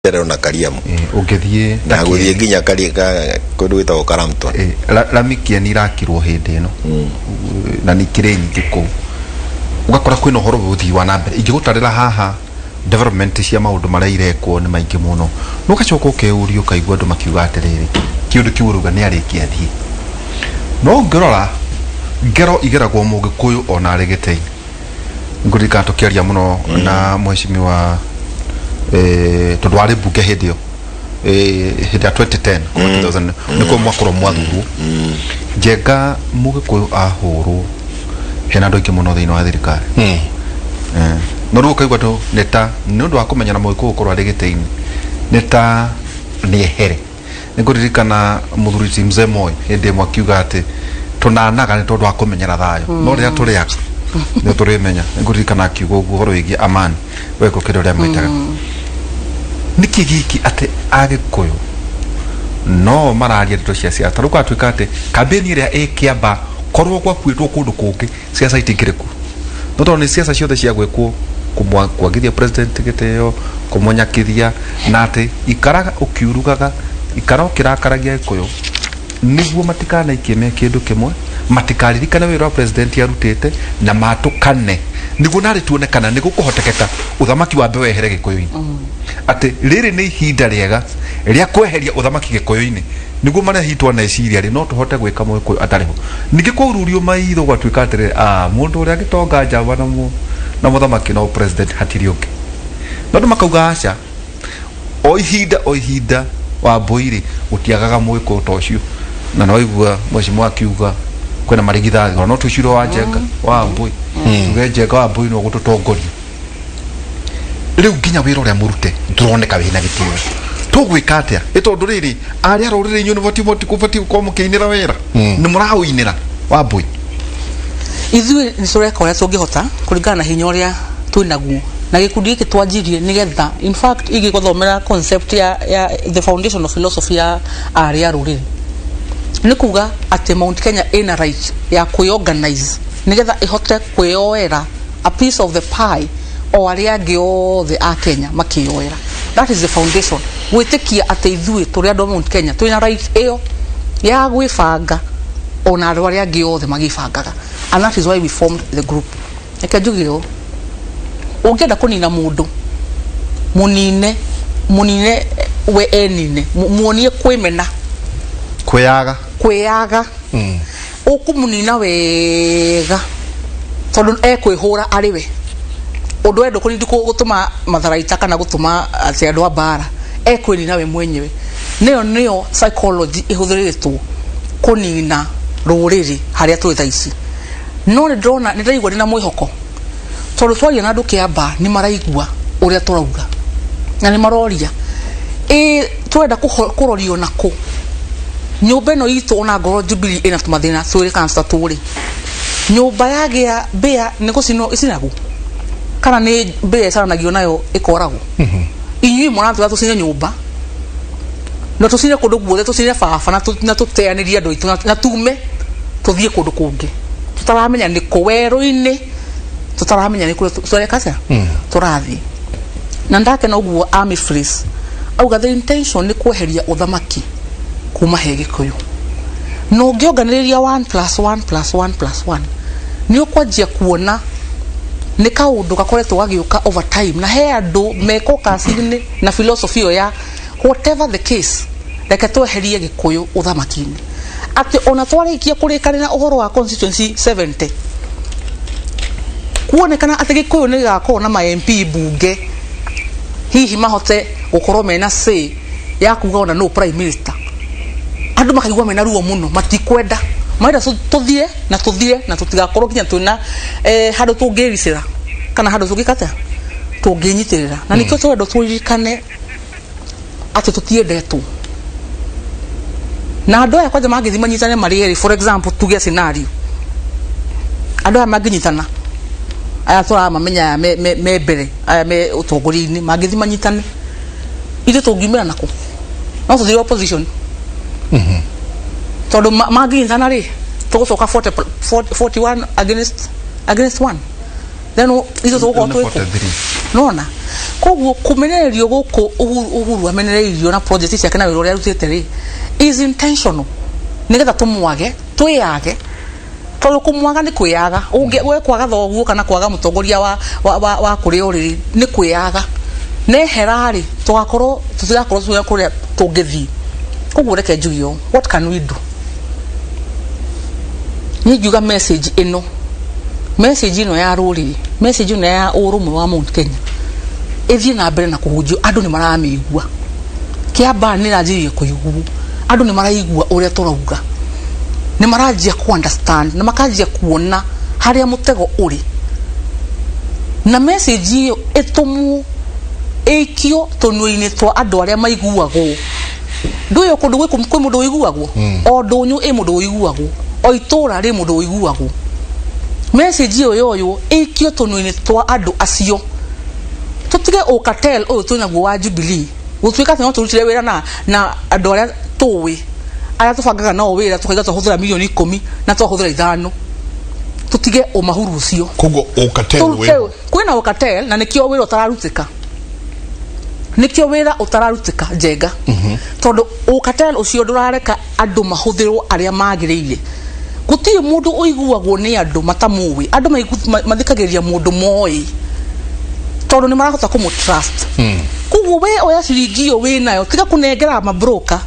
Tero na Kariamu ugithie na guthie nginya Karika kundu gwitagwo Karamton Lamikia ni irakirwo hindi ino na ni kire nyingi ku ugakora kwina horo guthii wa nambere ingigutarira haha development cia maundu maria irekwo ni maingi muno nugacoka ukeurio kaigwa andu makiuga atiriri kiundu kiuruga ni arikia thii no ngirora ngero igeragwo mugikuyu ona aregete ngurika tukiaria muno na mheshimiwa tondu wari bunge hindio hindi ya 2010 2000 niko mwakoro mwathuru Njenga mugikuyu ahuru hena andu aingi muno thiini wa thirikari no ruo kaigwa to neta ni undu wa kumenyana mugikuyu korwa aregete-ini neta ni ehere niguririkana muthuriti mzee Moi hindi mwakiuga ati tunanaga ni tondu wa kumenyera thayo no ria turiaga ni turimenya niguririkana akiuga uguo horo wigi amani weko kindo ria mwitaga niki giki ate agikuyu no mararia ndeto cia siasa ruka atwika ate kambeni ria ekiamba korwo gwakuitwo kundu kungi siasa itingiriku no tondu ni siasa ciothe cia gwikwo kwagithia president giteo kumonyakithia na ate ikaraga ukiurugaga ikara ukirakaragia ikuyu niguo matikana ikime kindu kimwe matikaririkana wira wa president yarutete na matukane niguo nari tuonekana nigukuhotekeka uthamaki wa mbewe ehere gikuyu-ini ati riri ni ihinda riega ria kweheria uthamaki gikuyu-ini niguo maria hitwa na iciria ri no tuhote gwika muikuyu atariho ningi kururio maitho gwatwika atiri mundu uria gitonga njamba na muthamaki no president hatiri ungi no makauga aca o ihinda wa Boiri utiagaga muikuyu tocio na no igua mheshimiwa akiuga kwena marigithathi no tuciro wa Njenga wa Mbui tuge Njenga wa Mbui no gututongoria riu nginya wira uria murute turoneka wina gitio tugwika atia itondu riri aria ruriri university kubati ko mukiinira wira ni murauinira wa Mbui ithui ni sureka uria tungihota kuringana na hinya uria twinaguo na gikundi giki twanjirie nigetha in fact igi guthomera concept ya the foundation of philosophy ya aria ruriri nikuga ati Mount Kenya ina right ya kuorganize nigetha ihote kuyoera a piece of the pie o aria angi othe a Kenya makiyoera. That is the foundation. Gwitikia ati ithui turi andu Mount Kenya twina right iyo ya gwibanga ona andu aria angi othe magibangaga, and that is why we formed the group. Ekajugiro ungenda kunina mundu munine we enine muonie kwimena kweyaga ukumunina wega tondu ekwihura ariwe undu endo kunindi gutuma matharaita kana gutuma ati andu a bara ekwinina we mwenyewe niyo psychology ihuthiritwo kunina ruriri haria turi thaici no ni ndona ni ndaigua ndina mwihoko tondu twaria na andu kiamba ni maraigua uria turauga na ni maroria twenda kurorio nako nyumba ino itu ona ngoro Jubilee ina tumathina twiri kansa turi nyumba yagia bea ni gucino isinagu kana ni bea sana nagio nayo ikoragu inyui mwana tucine nyumba no tucine kundu guothe tucine baba na tuteanirie andu itu na tume tuthie kundu kungi tutaramenya ni kuweru-ini tutaramenya ni kule tureka turathi na ndake na uguo army freeze auga the intention ni kweheria uthamaki kuma he gikuyu no ngionganiriria 1+1+1+1 ni ukwanjia kuona ni kaundu gakoretwo gagiuka over time na he andu meko kasini na philosophy ya whatever the case reke tweherie gikuyu uthamaki-ini ati ona twarikia kurikanira uhoro wa constituency 70 kuonekana ati gikuyu ni gakona na ma MP bunge hihi mahote gukorwo mena say ya kuga ona no prime minister andu makaigwa mena ruo muno matikwenda maida tuthie na tutigakorwo kinya twina handu tungiricira kana handu tungikata tunginyitirira na nikyo twendo turirikane ati tutiendetwo na andu aya kwaje magithima nyitane marieri for example tuge scenario andu aya maginyitana aya tura mamenya me mbere aya me utongori-ini magithima nyitane ithu tungimira nako no tuthire opposition tondu maginyitana ri tugucoka 41 against 1 then ithu tugukorwo twi nona koguo kumenererio guku uhuru amenereirio na project ciake na wĩra ũrĩa arutĩte rĩ is intentional nigetha tumwage twiyage tondũ kumwaga nĩ kwĩyaga we kwaga thoguo kana kwaga mũtongoria wa kũrĩa ũrĩrĩ nĩ kwĩyaga neherarĩ tugakorwo tutigakorwo kũrĩa tũngĩthiĩ koguo reke njugio what can we do nĩngiuga message ĩno ya rũrĩrĩ message ĩno ya ũrũmwe wa Mount Kenya ĩthiĩ na mbere na kũhunjio andũ nĩ maramĩigua kĩamba nĩ ranjĩrĩrie kũigua andũ nĩ maraigua ũrĩa tũrauga nĩ maranjia ku understand na makanjia kuona harĩa mũtego ũrĩ na message ĩyo ĩtũmwo ĩkio tũnua-inĩ twa andũ arĩa maiguagwo ndũyo kũndũ gwĩ mũndũ ũiguagwo o ndũnyũ mũndũ ũiguagwo o itũra rĩ mũndũ ũiguagwo message ĩyo yoyo ĩkio tũnua-inĩ twa andũ acio tutige ũkatel ũyũ twĩnaguo wa Jubilee gũtuĩka atĩ no tũrutire wĩra na andũ arĩa tũĩ arĩa tũbangaga nao wĩra tũkaiga twahũthĩra milioni 10 na twahũthĩra 5 tutige ũmahuru ũcio koguo ũkatel wĩra kwĩna ũkatel na nĩkĩo wĩra ũtararutĩka njenga tondũ ũkatel ũcio ndũrareka andũ mahũthĩrwo arĩa magĩrĩire gũtirĩ mũndũ ũiguagwo nĩ andũ matamũĩ andũ mathikagĩrĩria mũndũ moĩ tondũ nĩ marahota kũmũtrust koguo we oya ciringi ĩyo wĩnayo tiga kũnengera mabroka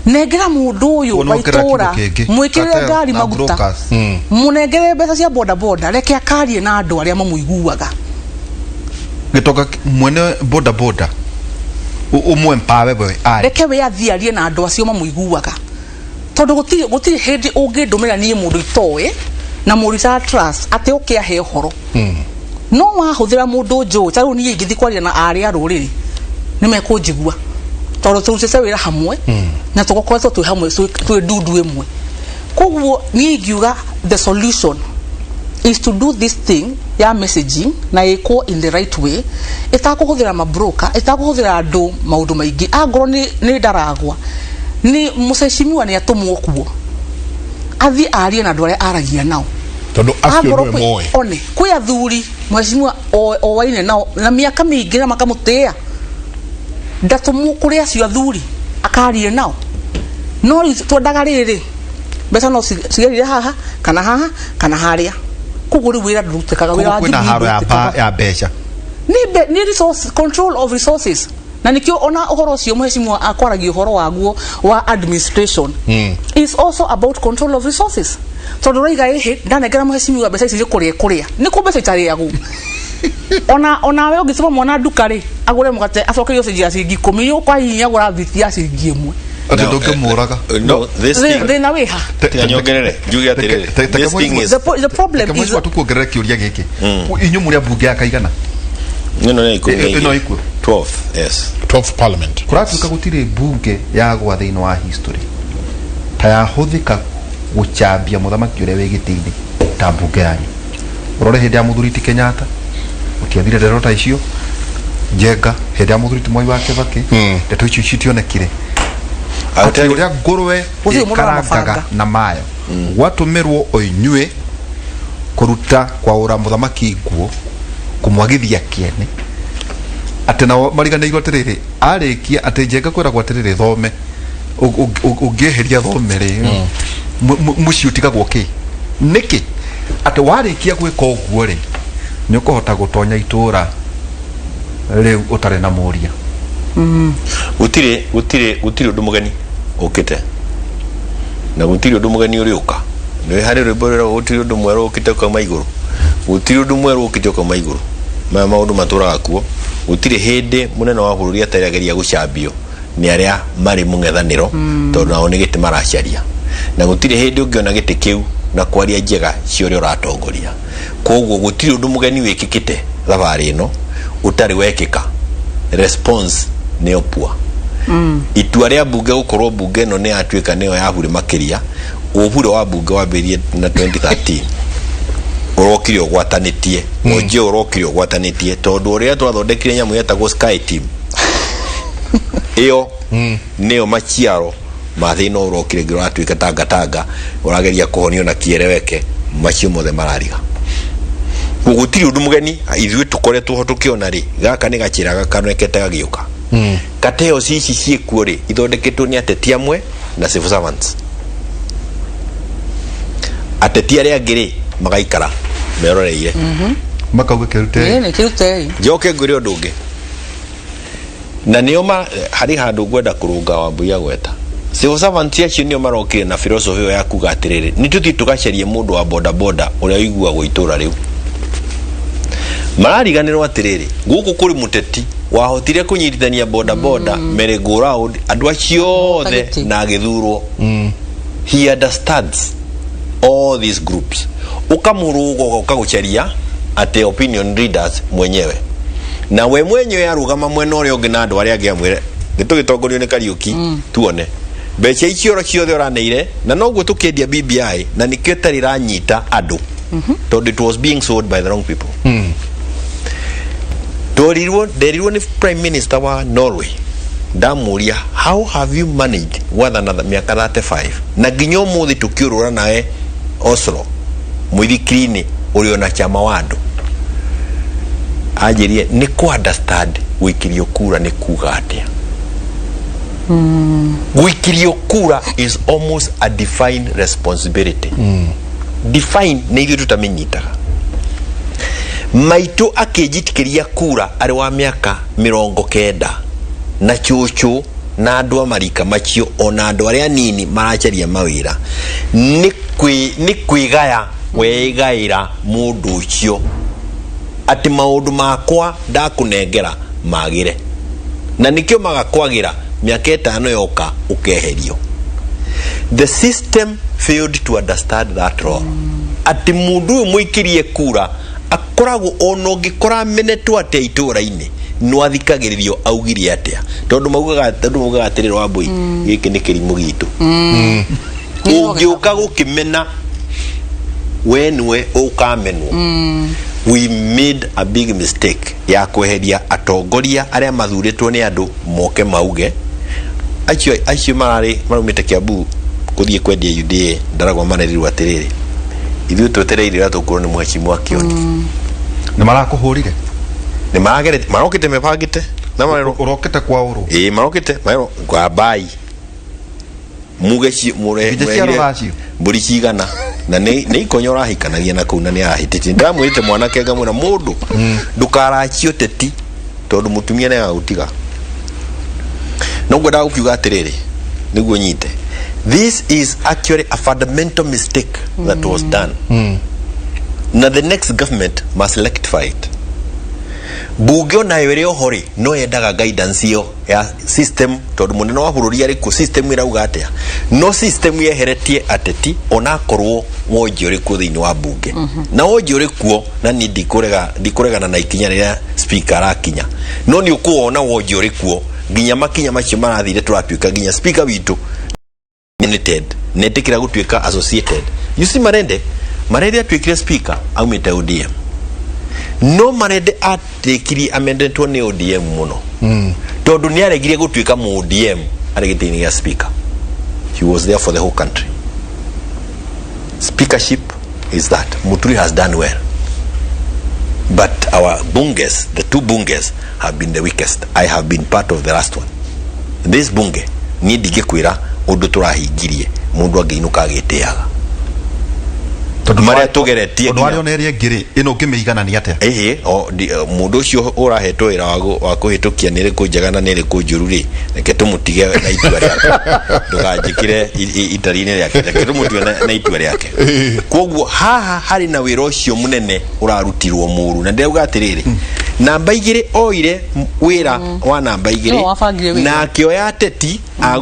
nengera mũndũ ũyũ wa itũra mwĩkĩrĩre ngari maguta mũnengere mbeca cia boda reke akarie na andũ arĩa mamũiguaga gĩtoka mwene boda umwe mpawe we reke we athiarie na andũ acio mamũiguaga tondũ gũtirĩ hĩndĩ ũngĩndũmĩra niĩ mũndũ itoĩ na mũrisa trust atĩ ũkĩahe ũhoro no wahũthĩra mũndũ njũĩ tarĩu niĩ ingĩthiĩ kwaria na arĩa rũrĩrĩ nĩ mekũnjigua tondũ tũrutĩte wĩra hamwe na tũgakoretwo twĩ hamwe twĩ ndundu ĩmwe koguo niĩ ingiuga the solution is to do this thing ya messaging na ĩkwo in the right way ĩtakũhũthĩra mabroka ĩtakũhũthĩra andũ maũndũ maingĩ angorwo nĩ ndaragwa ni mũcecimiwa nĩ atũmwo kuo athi arie na andũ arĩa aragia nao tondũ acio nĩ moe one kwĩ athuri mũcecimiwa o waine nao na mĩaka mĩingĩ na makamũtĩa ndatũmwo kũrĩ acio athuri akarie nao no twendaga rĩrĩ mbeca no cigerire haha kana harĩa koguo rĩu wĩra ndũrutĩkaga wĩra wa kwĩna haro ya mbeca ni resource control of resources na nikio ona ũhoro ũcio mũhecimiwa akwaragia ũhoro waguo wa administration is also about control of resources tondũ raiga ehe ndanengera mũhecimiwa mbeca ici kũrĩa nĩ kũ mbeca itarĩagwo ona we ũngĩtũma mwana nduka rĩ agũre mũgate acokerio ciringi 10 ũkwa hinya agũra thiti ya ciringi 1 ati ndũngĩmũraga no this thing thĩna wĩ ha nyongerere njuge atĩrĩrĩ this thing is the problem is tukuongerera kĩũria gĩkĩ inyu mũrĩa bunge yakaigana no ikuo 12 yes 12 parliament kuratuĩka gũtirĩ bunge yagwa thĩinĩ wa history ta yahũthĩka gũchambia mũthamaki ũrĩa wĩ gĩtĩ-inĩ ta bunge yanyu ũrore hĩndĩ ya mũthuri ti Kenyatta ũtiathire nderota icio njenga hĩndĩ ya mũthuri ti Mwai wa Kibaki ndeto icio citionekire ati ũrĩa ngũrwe ĩkarangaga na mayo gwatũmĩrwo oinyue kũruta kwa ũra mũthamaki nguo kũmwagithia kĩene atĩ nao mariganĩirwo atĩrĩrĩ arĩkia atĩ njenga kwĩragwo atĩrĩrĩ thome ũngĩeheria thome rĩ mũciĩ ũtigagwo kĩ nĩkĩ atĩ warĩkia gwĩka ũguo rĩ nĩ ũkũhota gũtonya itũra rĩu ũtarĩ na mũria gũtirĩ ũndũ mũgeni ũkĩte na gũtirĩ ũndũ mũgeni ũrĩũka nĩ harĩ rwĩmbo rũrĩa gũtirĩ ũndũ mwerũ ũkĩte ũkauma igũrũ gũtirĩ ũndũ mwerũ ũkĩte ũkauma igũrũ maya maũndũ matũraga kuo gũtirĩ hĩndĩ mũnene wa bũrũri atarageria gũcambio nĩ arĩa marĩ mũng'ethanĩro tondũ nao nĩ gĩtĩ maracaria na gũtirĩ hĩndĩ ũngĩona gĩtĩ kĩu na kwaria njega cio ũrĩa ũratongoria koguo gũtirĩ ũndũ mũgeni wĩkĩkĩte thabarĩ ĩno ũtarĩ wekĩka response nĩyo pua itua rĩa bunge gũkorwo bunge ĩno nĩ yatuĩka nĩyo yahure makĩria ũhure wa bunge wambĩrĩrie na 2013 ũrokire ũgwatanĩtie onje ũrokire ũgwatanĩtie tondũ ũrĩa twathondekire nyamũ yetagwo Sky Team ĩyo nĩyo maciaro mathĩna ũrokire ngĩratuĩka tanga ũrageria kũhonio na kĩereweke macio mothe marariga gutiri undu mugeni ithuĩ tukoretwo ho tukiona ri gaka ni gachiraga kanekete gagioka kateo cici ciekuo ri ithondeketwo ni ateti amwe na civil servants ateti aria angĩ magaikara meroreire makauga kirute ni kirute njoke ngwire undu ungi na nioma hari handu ngwenda kurunga Wambui gweta civil servants acio nio marokire na philosophy ya kuga atiriri ni tuthi tugacerie mundu wa boda boda uria uiguagwo itura riu marariganirwo atiriri guku kuri muteti wahotire kunyitithania boda boda merry go round andu acio othe na agithurwo he understands all these groups ukamurugo ukaguceria ate opinion leaders mwenyewe na we mwenyewe arugama mwena uria ungi na andu aria angi amwire gitugitongorio ni Kariuki tuone becha icio ciothe uraneire na noguo tukendia BBI na nikio tarira nyita andu tondu it was being sold by the wrong people Derirwo ni prime minister wa Norway ndamuria how have you managed with another miaka 35 na nginya umuthi tukiurura nawe Oslo muithikrini uri ona chama wandu ajirie ni ku understand wikirio kura ni kuga atia wikirio kura is almost a defined responsibility define ni ithu tutamenyitaga maitu akijitikiria kura ari wa miaka 90 na chuchu na andu amarika macio ona andu aria nini maracharia mawira ni kwigaya weigaira mundu ucio ati maundu makwa ndakunengera magire na nikio magakwagira miaka 5 yoka ukeherio the system failed to understand that role ati mundu muikirie kura akoragwo ono ngikora minetwo ate itura-ini no athikagiririo augire atia tondu maugaga atirira Wambui giki ni kirimu gitu ungiuka gukimena wenwe ukamenwo we made a big mistake ya kweheria atongoria aria mathuritwo ni andu moke mauge acio marumite Kiambu kuthie kwendia UDA ndaragwa manerirwo atiriri ithuĩ twetereire atukorwo ni mheshimiwa Kioni ni marakuhurire ni marokite mebangite na urokite kwa uru marokite kwa bai mugeshi mburi cigana na ni ikonyora hikanagia na kuu na ni ahititi ndamwite mwanake ngamwira mundu ndukarachio teti tondu mutumia ni agutiga no ngwenda gukiuga atiriri niguo nyite this is actually a fundamental mistake that was done na the next government must rectify it bunge na yore ohori no yendaga guidance yo ya system tondu munene wa bururi ari ku system irauga atia no system yeheretie ateti ona korwo wonje uri ku thiini wa bunge na wonje uri kuo na ni ndikuregana na ikinya ria speaker akinya no ni ukuona wonje uri kuo nginya makinya macio marathire turatuika nginya speaker witu united netikira gutuika associated you see marende atuikire speaker aumite ODM no marende atikiri amendetwo ni ODM muno tondu ni aregirie gutuika mu ODM aregitini ya speaker he was there for the whole country speakership is that Muturi has done well but our bunges the two bunges have been the weakest I have been part of the last one this bunge ni ndigikwira undu turahingirie mundu angeinuka agitiaga tondu maria tugeretie tondu ario neria ngiri ino ngimiigana ni atia mundu ucio urahetwo wira wa kuhitukia nire kunjagana nire kunjuru ri reke tumutige na itua riake nduganjikire itari-ini riake reke tumutige na itua riake koguo haha hari na wira ucio munene urarutirwo muru na ndeuga atiriri namba igiri oire wira wa namba igiri na akioya ateti